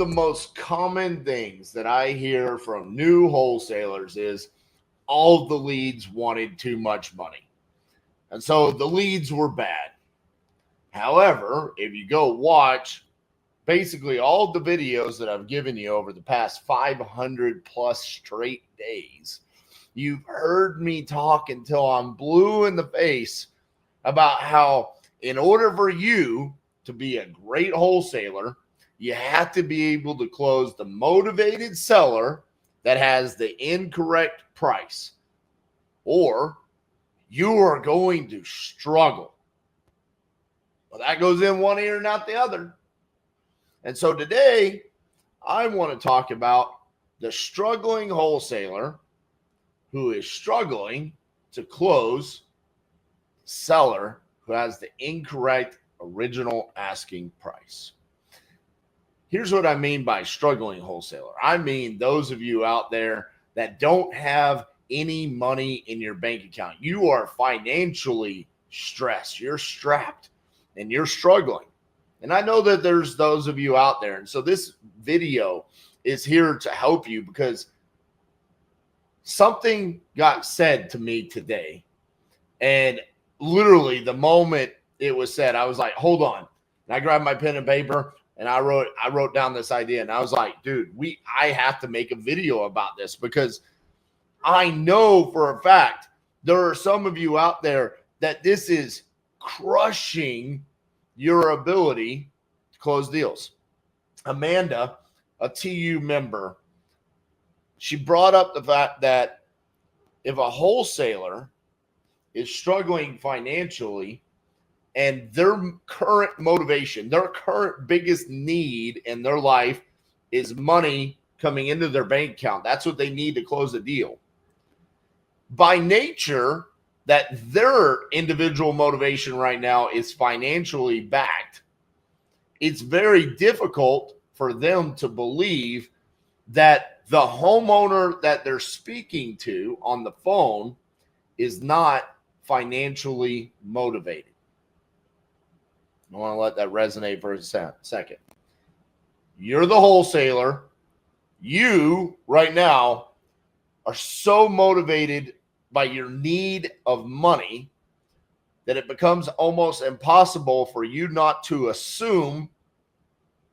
the most common things that I hear from new wholesalers is all the leads wanted too much money. And so the leads were bad. However, if you go watch basically all the videos that I've given you over the past 500 plus straight days, you've heard me talk until I'm blue in the face about how in order for you to be a great wholesaler, you have to be able to close the motivated seller that has the incorrect price, or you are going to struggle. Well, that goes in one ear and out the other. And so today, I want to talk about the struggling wholesaler who is struggling to close the seller who has the incorrect original asking price. Here's what I mean by struggling wholesaler. I mean those of you out there that don't have any money in your bank account. You are financially stressed. You're strapped and you're struggling. And I know that there's those of you out there. And so this video is here to help you because something got said to me today. And literally the moment it was said, I was like, hold on. And I grabbed my pen and paper and I wrote down this idea. And I was like, dude, I have to make a video about this because I know for a fact there are some of you out there that this is crushing your ability to close deals. Amanda, a TU member, she brought up the fact that if a wholesaler is struggling financially and their current motivation, their current biggest need in their life is money coming into their bank account, that's what they need to close a deal. By nature, that their individual motivation right now is financially backed, it's very difficult for them to believe that the homeowner that they're speaking to on the phone is not financially motivated. I want to let that resonate for a second. You're the wholesaler. You right now are so motivated by your need of money that it becomes almost impossible for you not to assume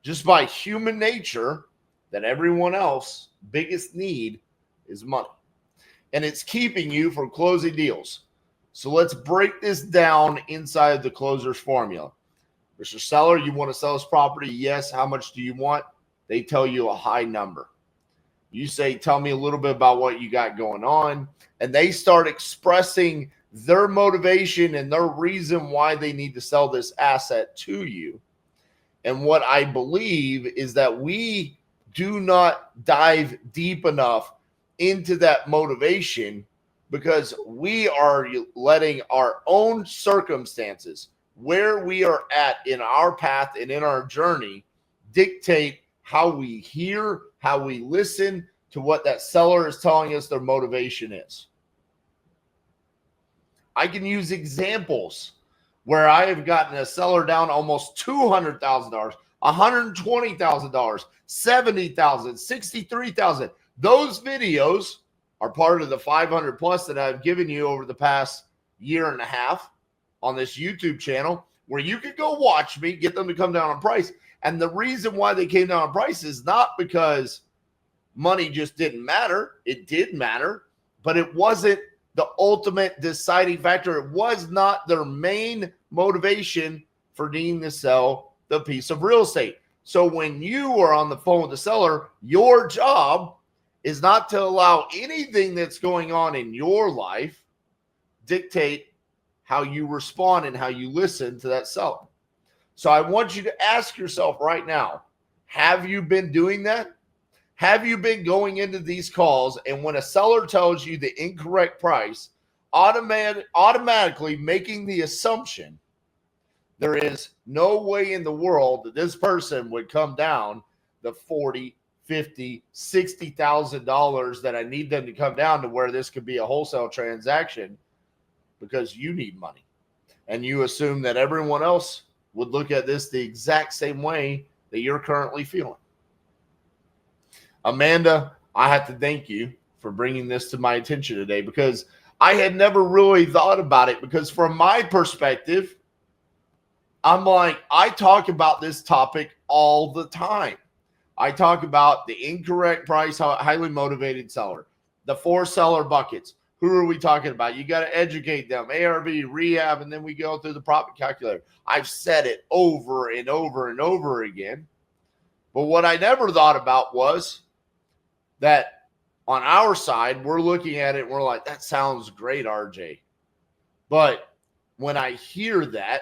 just by human nature that everyone else's biggest need is money. And it's keeping you from closing deals. So let's break this down inside the closer's formula. Mr. Seller, you want to sell this property? Yes. How much do you want? They tell you a high number. You say, tell me a little bit about what you got going on. And they start expressing their motivation and their reason why they need to sell this asset to you. And what I believe is that we do not dive deep enough into that motivation because we are letting our own circumstances, where we are at in our path and in our journey, dictate how we hear, how we listen to what that seller is telling us their motivation is. I can use examples where I have gotten a seller down almost $200,000, $120,000, $70,000, $63,000. Those videos are part of the 500 plus that I've given you over the past year and a half on this YouTube channel, where you could go watch me, get them to come down on price. And the reason why they came down on price is not because money just didn't matter. It did matter, but it wasn't the ultimate deciding factor. It was not their main motivation for needing to sell the piece of real estate. So when you are on the phone with the seller, your job is not to allow anything that's going on in your life dictate how you respond and how you listen to that seller. So I want you to ask yourself right now, have you been doing that? Have you been going into these calls and when a seller tells you the incorrect price, automatically making the assumption there is no way in the world that this person would come down the $40,000, $50,000, $60,000 that I need them to come down to where this could be a wholesale transaction because you need money. And you assume that everyone else would look at this the exact same way that you're currently feeling. Amanda, I have to thank you for bringing this to my attention today, because I had never really thought about it, because from my perspective, I'm like, I talk about this topic all the time. I talk about the incorrect price, highly motivated seller, the 4 seller buckets. Who are we talking about? You got to educate them, ARV, rehab, and then we go through the profit calculator. I've said it over and over and over again. But what I never thought about was that on our side, we're looking at it and we're like, that sounds great, RJ. But when I hear that,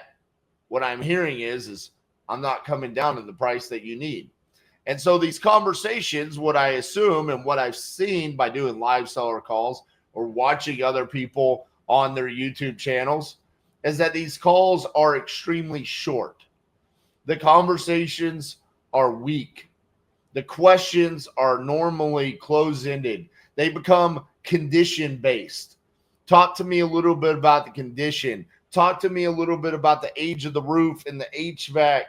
what I'm hearing is I'm not coming down to the price that you need. And so these conversations, what I assume and what I've seen by doing live seller calls or watching other people on their YouTube channels, is that these calls are extremely short. The conversations are weak. The questions are normally close-ended. They become condition-based. Talk to me a little bit about the condition. Talk to me a little bit about the age of the roof and the HVAC.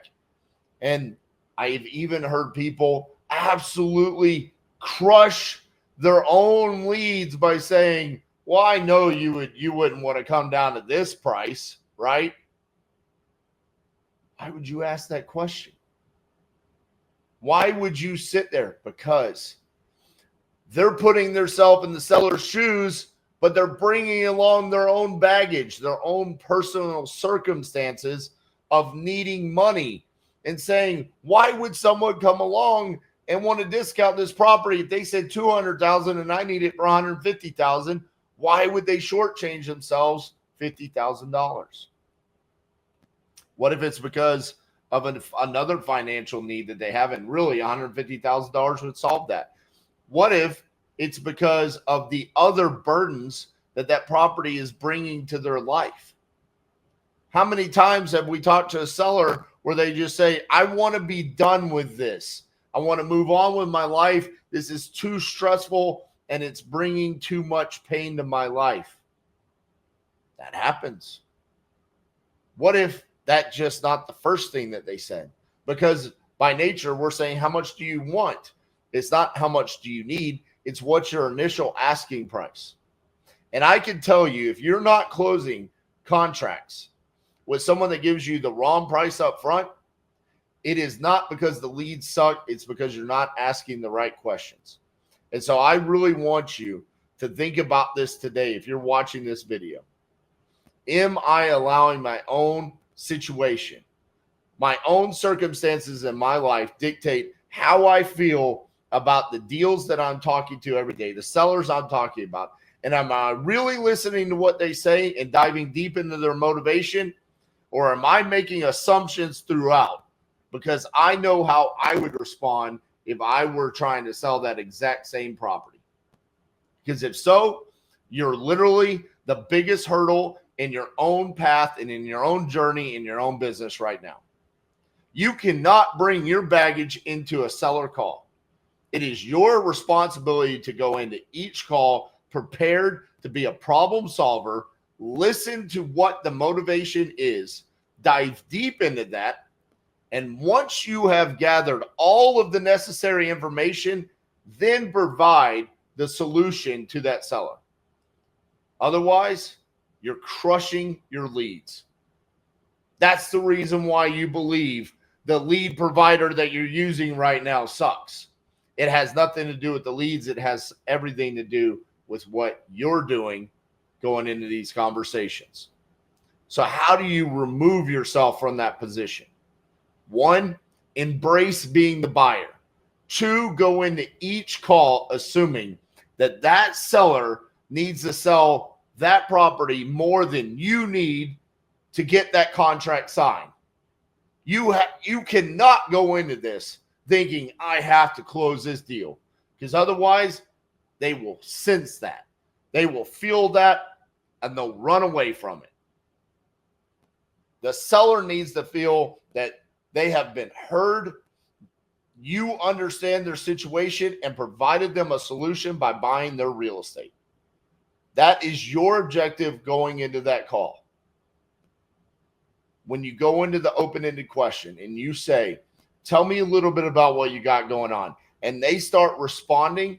And I've even heard people absolutely crush their own leads by saying, well, I know you wouldn't want to come down to this price, right? Why would you ask that question? Why would you sit there? Because they're putting themselves in the seller's shoes, but they're bringing along their own baggage, their own personal circumstances of needing money, and saying, why would someone come along and want to discount this property if they said $200,000 and I need it for $150,000? Why would they shortchange themselves $50,000? What if it's because of another financial need that they have, and really $150,000 would solve that? What if it's because of the other burdens that property is bringing to their life? How many times have we talked to a seller where they just say, I want to be done with this. I want to move on with my life. This is too stressful and it's bringing too much pain to my life. That happens. What if that's just not the first thing that they said? Because by nature, we're saying, how much do you want? It's not how much do you need. It's what's your initial asking price. And I can tell you, if you're not closing contracts with someone that gives you the wrong price up front, it is not because the leads suck. It's because you're not asking the right questions. And so I really want you to think about this today. If you're watching this video, am I allowing my own situation, my own circumstances in my life dictate how I feel about the deals that I'm talking to every day, the sellers I'm talking about? And am I really listening to what they say and diving deep into their motivation? Or am I making assumptions throughout because I know how I would respond if I were trying to sell that exact same property? Because if so, you're literally the biggest hurdle in your own path and in your own journey in your own business right now. You cannot bring your baggage into a seller call. It is your responsibility to go into each call prepared to be a problem solver. Listen to what the motivation is, dive deep into that, and once you have gathered all of the necessary information, then provide the solution to that seller. Otherwise, you're crushing your leads. That's the reason why you believe the lead provider that you're using right now sucks. It has nothing to do with the leads. It has everything to do with what you're doing going into these conversations. So how do you remove yourself from that position? 1, embrace being the buyer. 2, go into each call assuming that that seller needs to sell that property more than you need to get that contract signed. You cannot go into this thinking I have to close this deal, because otherwise they will sense that. They will feel that and they'll run away from it. The seller needs to feel that they have been heard. You understand their situation and provided them a solution by buying their real estate. That is your objective going into that call. When you go into the open-ended question and you say, tell me a little bit about what you got going on. and they start responding,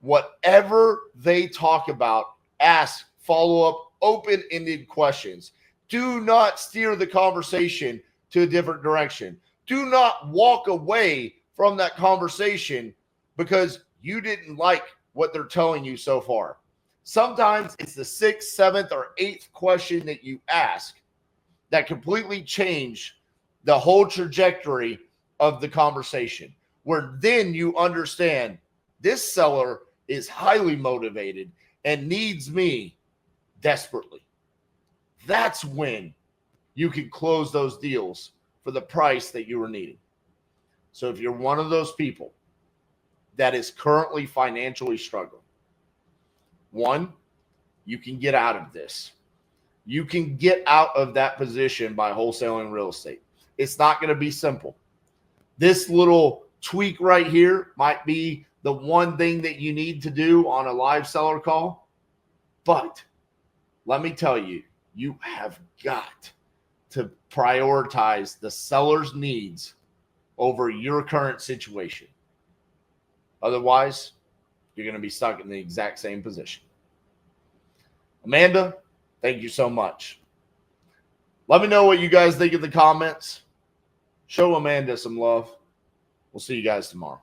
whatever they talk about, ask follow-up open-ended questions. Do not steer the conversation to a different direction. Do not walk away from that conversation because you didn't like what they're telling you so far. Sometimes it's the 6th, 7th, or 8th question that you ask that completely change the whole trajectory of the conversation, where then you understand this seller is highly motivated and needs me desperately. That's when you can close those deals for the price that you were needing. So if you're one of those people that is currently financially struggling, one, you can get out of this. You can get out of that position by wholesaling real estate. It's not going to be simple. This little tweak right here might be the one thing that you need to do on a live seller call. But let me tell you, you have got to prioritize the seller's needs over your current situation. Otherwise, you're going to be stuck in the exact same position. Amanda, thank you so much. Let me know what you guys think in the comments. Show Amanda some love. We'll see you guys tomorrow.